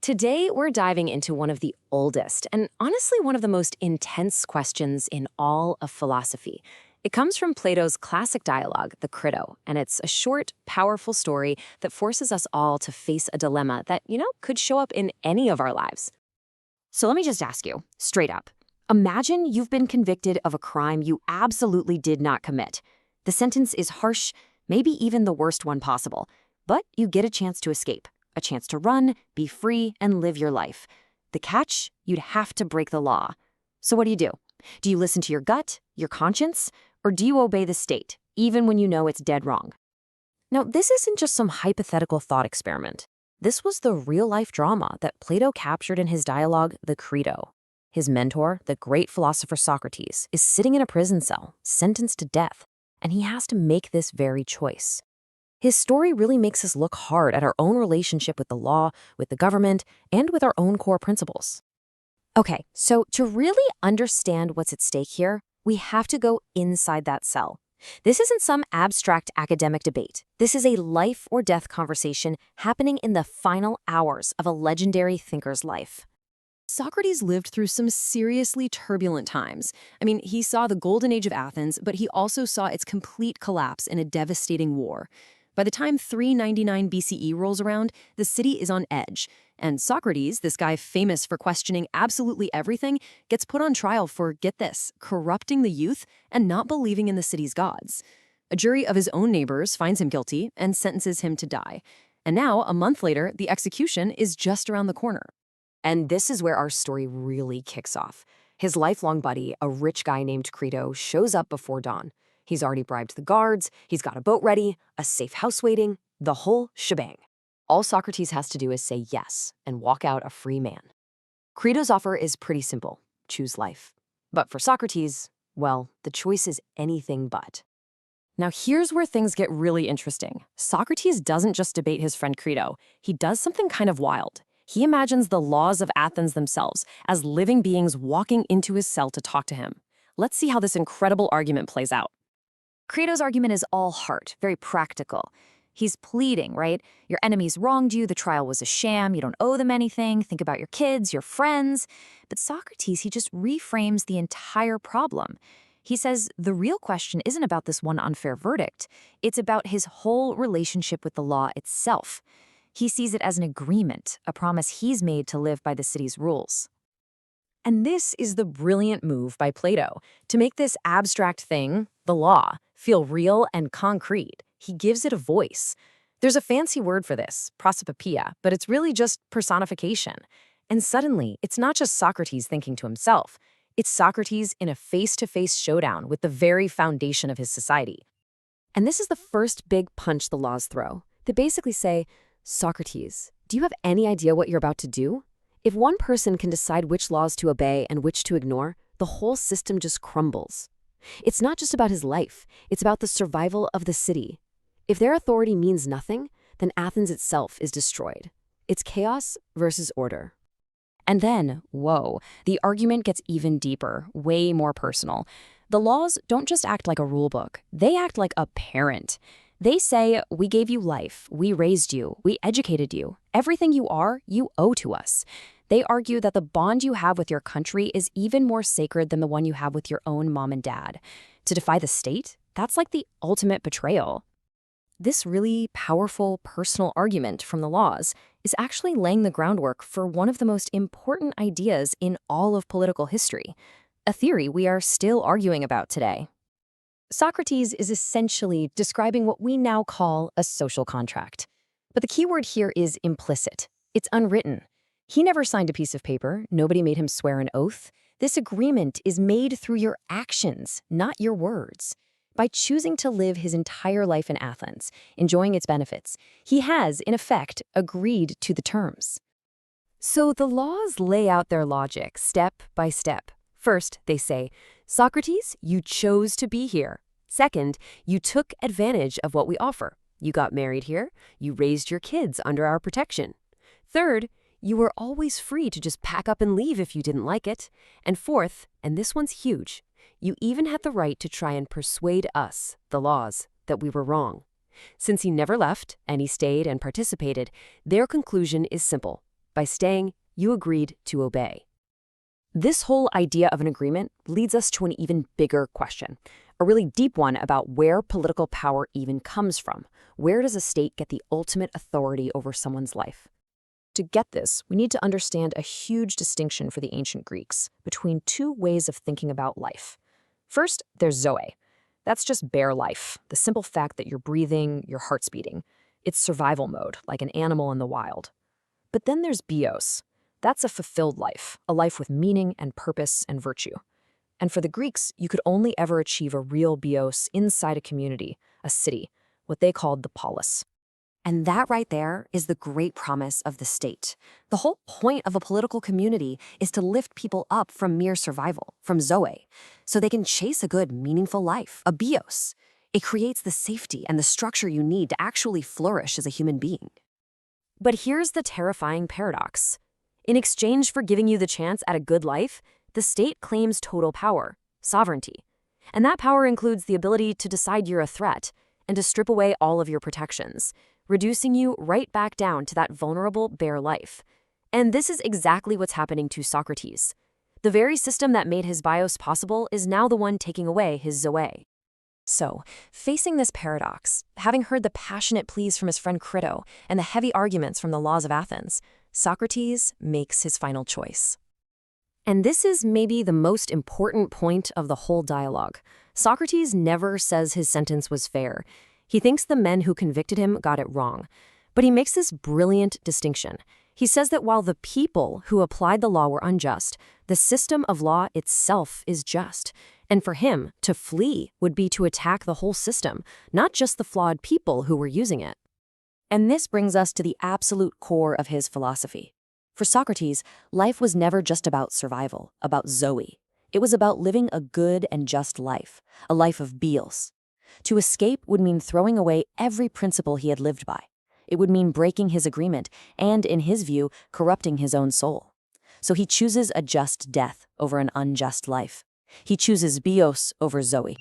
Today, we're diving into one of the oldest and honestly one of the most intense questions in all of philosophy. It comes from Plato's classic dialogue, the Crito, and it's a short, powerful story that forces us all to face a dilemma that, could show up in any of our lives. So let me just ask you, straight up. Imagine you've been convicted of a crime you absolutely did not commit. The sentence is harsh, maybe even the worst one possible, but you get a chance to escape. A chance to run, be free, and live your life. The catch? You'd have to break the law. So what do? Do you listen to your gut, your conscience, or do you obey the state, even when you know it's dead wrong? Now, this isn't just some hypothetical thought experiment. This was the real-life drama that Plato captured in his dialogue, the Crito. His mentor, the great philosopher Socrates, is sitting in a prison cell, sentenced to death, and he has to make this very choice. His story really makes us look hard at our own relationship with the law, with the government, and with our own core principles. Okay, so to really understand what's at stake here, we have to go inside that cell. This isn't some abstract academic debate. This is a life or death conversation happening in the final hours of a legendary thinker's life. Socrates lived through some seriously turbulent times. He saw the golden age of Athens, but he also saw its complete collapse in a devastating war. By the time 399 BCE rolls around, the city is on edge, and Socrates, this guy famous for questioning absolutely everything, gets put on trial for, get this, corrupting the youth and not believing in the city's gods. A jury of his own neighbors finds him guilty and sentences him to die. And now, a month later, the execution is just around the corner. And this is where our story really kicks off. His lifelong buddy, a rich guy named Crito, shows up before dawn. He's already bribed the guards, he's got a boat ready, a safe house waiting, the whole shebang. All Socrates has to do is say yes and walk out a free man. Crito's offer is pretty simple: choose life. But for Socrates, well, the choice is anything but. Now here's where things get really interesting. Socrates doesn't just debate his friend Crito, he does something kind of wild. He imagines the laws of Athens themselves as living beings walking into his cell to talk to him. Let's see how this incredible argument plays out. Crito's argument is all heart, very practical. He's pleading, right? Your enemies wronged you, the trial was a sham, you don't owe them anything, think about your kids, your friends. But Socrates, he just reframes the entire problem. He says the real question isn't about this one unfair verdict, it's about his whole relationship with the law itself. He sees it as an agreement, a promise he's made to live by the city's rules. And this is the brilliant move by Plato, to make this abstract thing, the law, feel real and concrete. He gives it a voice. There's a fancy word for this, prosopopoeia, but it's really just personification. And suddenly, it's not just Socrates thinking to himself. It's Socrates in a face-to-face showdown with the very foundation of his society. And this is the first big punch the laws throw. They basically say, Socrates, do you have any idea what you're about to do? If one person can decide which laws to obey and which to ignore, the whole system just crumbles. It's not just about his life, it's about the survival of the city. If their authority means nothing, then Athens itself is destroyed. It's chaos versus order. And then, whoa, the argument gets even deeper, way more personal. The laws don't just act like a rule book, they act like a parent. They say, we gave you life, we raised you, we educated you. Everything you are, you owe to us. They argue that the bond you have with your country is even more sacred than the one you have with your own mom and dad. To defy the state, that's like the ultimate betrayal. This really powerful personal argument from the laws is actually laying the groundwork for one of the most important ideas in all of political history, a theory we are still arguing about today. Socrates is essentially describing what we now call a social contract. But the key word here is implicit. It's unwritten. He never signed a piece of paper. Nobody made him swear an oath. This agreement is made through your actions, not your words. By choosing to live his entire life in Athens, enjoying its benefits, he has, in effect, agreed to the terms. So the laws lay out their logic step by step. First, they say, Socrates, you chose to be here. Second, you took advantage of what we offer. You got married here. You raised your kids under our protection. Third, you were always free to just pack up and leave if you didn't like it. And fourth, and this one's huge, you even had the right to try and persuade us, the laws, that we were wrong. Since he never left, and he stayed and participated, their conclusion is simple. By staying, you agreed to obey. This whole idea of an agreement leads us to an even bigger question, a really deep one about where political power even comes from. Where does a state get the ultimate authority over someone's life? To get this, we need to understand a huge distinction for the ancient Greeks between two ways of thinking about life. First, there's Zoe. That's just bare life, the simple fact that you're breathing, your heart's beating. It's survival mode, like an animal in the wild. But then there's Bios. That's a fulfilled life, a life with meaning and purpose and virtue. And for the Greeks, you could only ever achieve a real Bios inside a community, a city, what they called the polis. And that right there is the great promise of the state. The whole point of a political community is to lift people up from mere survival, from Zoe, so they can chase a good, meaningful life, a bios. It creates the safety and the structure you need to actually flourish as a human being. But here's the terrifying paradox. In exchange for giving you the chance at a good life, the state claims total power, sovereignty. And that power includes the ability to decide you're a threat and to strip away all of your protections, reducing you right back down to that vulnerable, bare life. And this is exactly what's happening to Socrates. The very system that made his bios possible is now the one taking away his zoe. So, facing this paradox, having heard the passionate pleas from his friend Crito and the heavy arguments from the laws of Athens, Socrates makes his final choice. And this is maybe the most important point of the whole dialogue. Socrates never says his sentence was fair. He thinks the men who convicted him got it wrong. But he makes this brilliant distinction. He says that while the people who applied the law were unjust, the system of law itself is just. And for him, to flee would be to attack the whole system, not just the flawed people who were using it. And this brings us to the absolute core of his philosophy. For Socrates, life was never just about survival, about Zoe. It was about living a good and just life, a life of bios. To escape would mean throwing away every principle he had lived by. It would mean breaking his agreement and, in his view, corrupting his own soul. So he chooses a just death over an unjust life. He chooses bios over Zoe.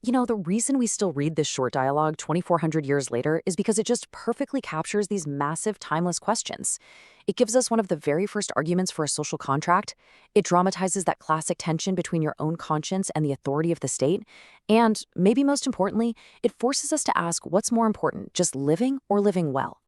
You know, the reason we still read this short dialogue 2,400 years later is because it just perfectly captures these massive, timeless questions. It gives us one of the very first arguments for a social contract. It dramatizes that classic tension between your own conscience and the authority of the state. And, maybe most importantly, it forces us to ask what's more important, just living or living well?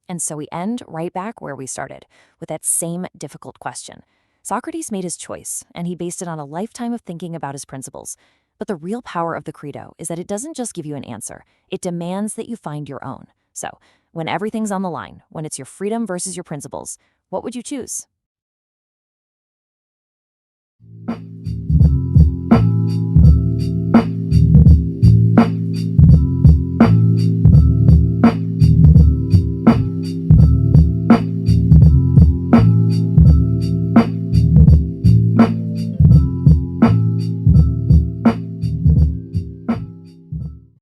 And so we end right back where we started, with that same difficult question. Socrates made his choice, and he based it on a lifetime of thinking about his principles. But the real power of the Credo is that it doesn't just give you an answer. It demands that you find your own. So, when everything's on the line, when it's your freedom versus your principles, what would you choose?